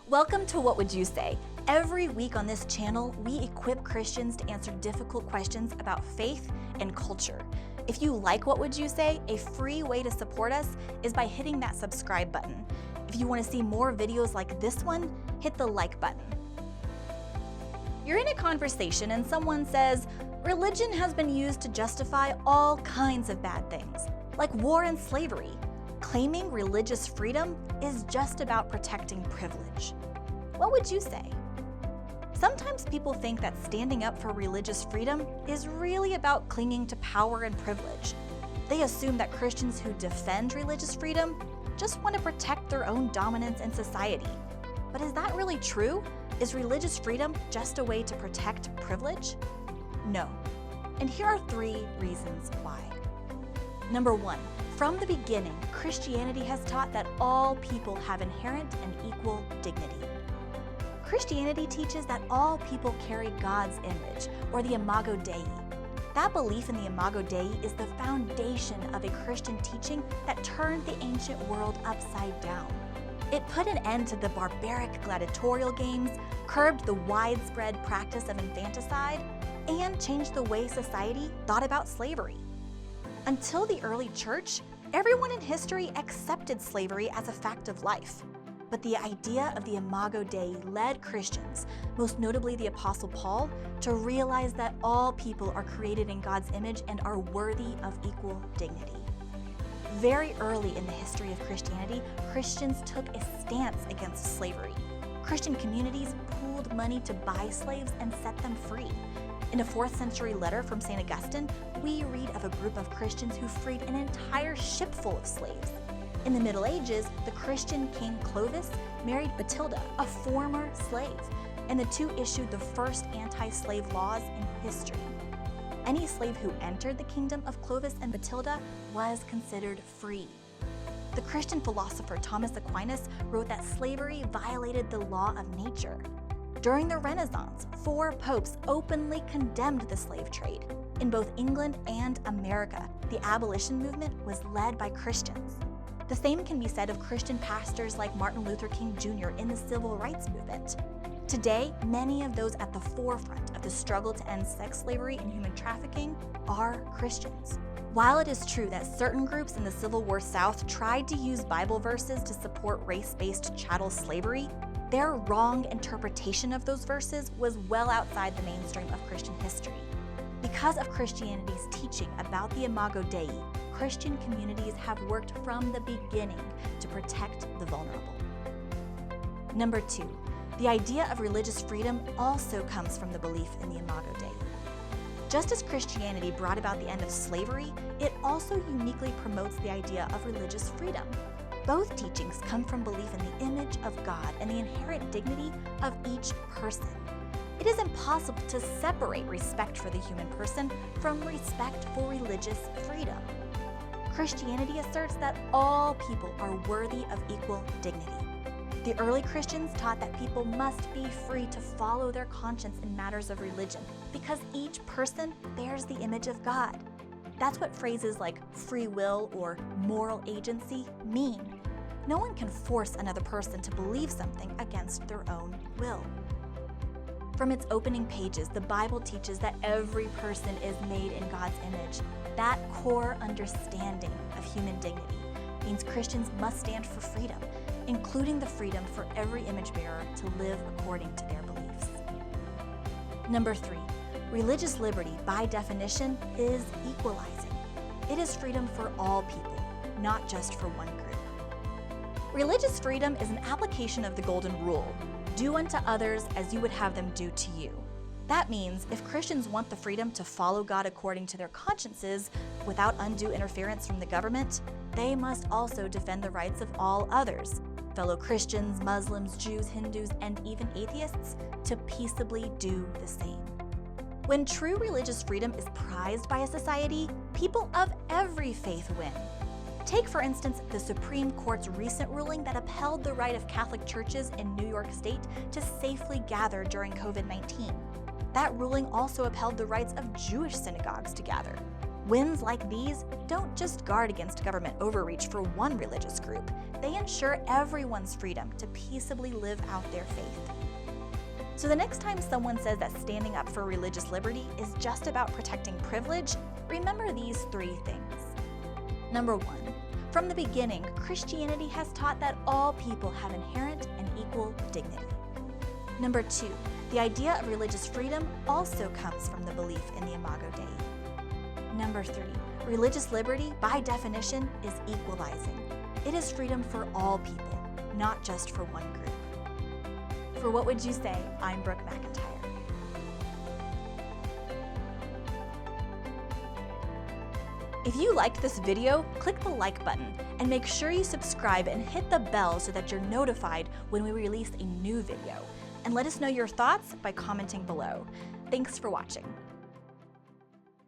Welcome to What Would You Say? Every week on this channel, we equip Christians to answer difficult questions about faith and culture. If you like What Would You Say, a free way to support us is by hitting that subscribe button. If you want to see more videos like this one, hit the like button. You're in a conversation and someone says, religion has been used to justify all kinds of bad things, like war and slavery. Claiming religious freedom is just about protecting privilege. What would you say? Sometimes people think that standing up for religious freedom is really about clinging to power and privilege. They assume that Christians who defend religious freedom just want to protect their own dominance in society. But is that really true? Is religious freedom just a way to protect privilege? No. And here are 3 reasons why. Number 1, from the beginning, Christianity has taught that all people have inherent and equal dignity. Christianity teaches that all people carry God's image, or the imago Dei. That belief in the imago Dei is the foundation of a Christian teaching that turned the ancient world upside down. It put an end to the barbaric gladiatorial games, curbed the widespread practice of infanticide, and changed the way society thought about slavery. Until the early church, everyone in history accepted slavery as a fact of life. But the idea of the imago Dei led Christians, most notably the Apostle Paul, to realize that all people are created in God's image and are worthy of equal dignity. Very early in the history of Christianity, Christians took a stance against slavery. Christian communities pooled money to buy slaves and set them free. In a 4th century letter from St. Augustine, we read of a group of Christians who freed an entire ship full of slaves. In the Middle Ages, the Christian King Clovis married Bathilda, a former slave, and the two issued the first anti-slave laws in history. Any slave who entered the kingdom of Clovis and Bathilda was considered free. The Christian philosopher Thomas Aquinas wrote that slavery violated the law of nature. During the Renaissance, 4 popes openly condemned the slave trade. In both England and America, the abolition movement was led by Christians. The same can be said of Christian pastors like Martin Luther King Jr. in the civil rights movement. Today, many of those at the forefront of the struggle to end sex slavery and human trafficking are Christians. While it is true that certain groups in the Civil War South tried to use Bible verses to support race-based chattel slavery, their wrong interpretation of those verses was well outside the mainstream of Christian history. Because of Christianity's teaching about the imago Dei, Christian communities have worked from the beginning to protect the vulnerable. Number 2, the idea of religious freedom also comes from the belief in the imago Dei. Just as Christianity brought about the end of slavery, it also uniquely promotes the idea of religious freedom. Both teachings come from belief in the image of God and the inherent dignity of each person. It is impossible to separate respect for the human person from respect for religious freedom. Christianity asserts that all people are worthy of equal dignity. The early Christians taught that people must be free to follow their conscience in matters of religion because each person bears the image of God. That's what phrases like free will or moral agency mean. No one can force another person to believe something against their own will. From its opening pages, the Bible teaches that every person is made in God's image. That core understanding of human dignity means Christians must stand for freedom, including the freedom for every image bearer to live according to their beliefs. Number 3, religious liberty, by definition, is equalizing. It is freedom for all people, not just for one group. Religious freedom is an application of the Golden Rule: do unto others as you would have them do to you. That means if Christians want the freedom to follow God according to their consciences without undue interference from the government, they must also defend the rights of all others, fellow Christians, Muslims, Jews, Hindus, and even atheists, to peaceably do the same. When true religious freedom is prized by a society, people of every faith win. Take, for instance, the Supreme Court's recent ruling that upheld the right of Catholic churches in New York State to safely gather during COVID-19. That ruling also upheld the rights of Jewish synagogues to gather. Wins like these don't just guard against government overreach for one religious group, they ensure everyone's freedom to peaceably live out their faith. So the next time someone says that standing up for religious liberty is just about protecting privilege, remember these 3 things. Number 1, from the beginning, Christianity has taught that all people have inherent and equal dignity. Number 2, the idea of religious freedom also comes from the belief in the imago Dei. Number 3, religious liberty, by definition, is equalizing. It is freedom for all people, not just for one group. For What Would You Say? I'm Brooke McIntyre. If you liked this video, click the like button and make sure you subscribe and hit the bell so that you're notified when we release a new video. And let us know your thoughts by commenting below. Thanks for watching.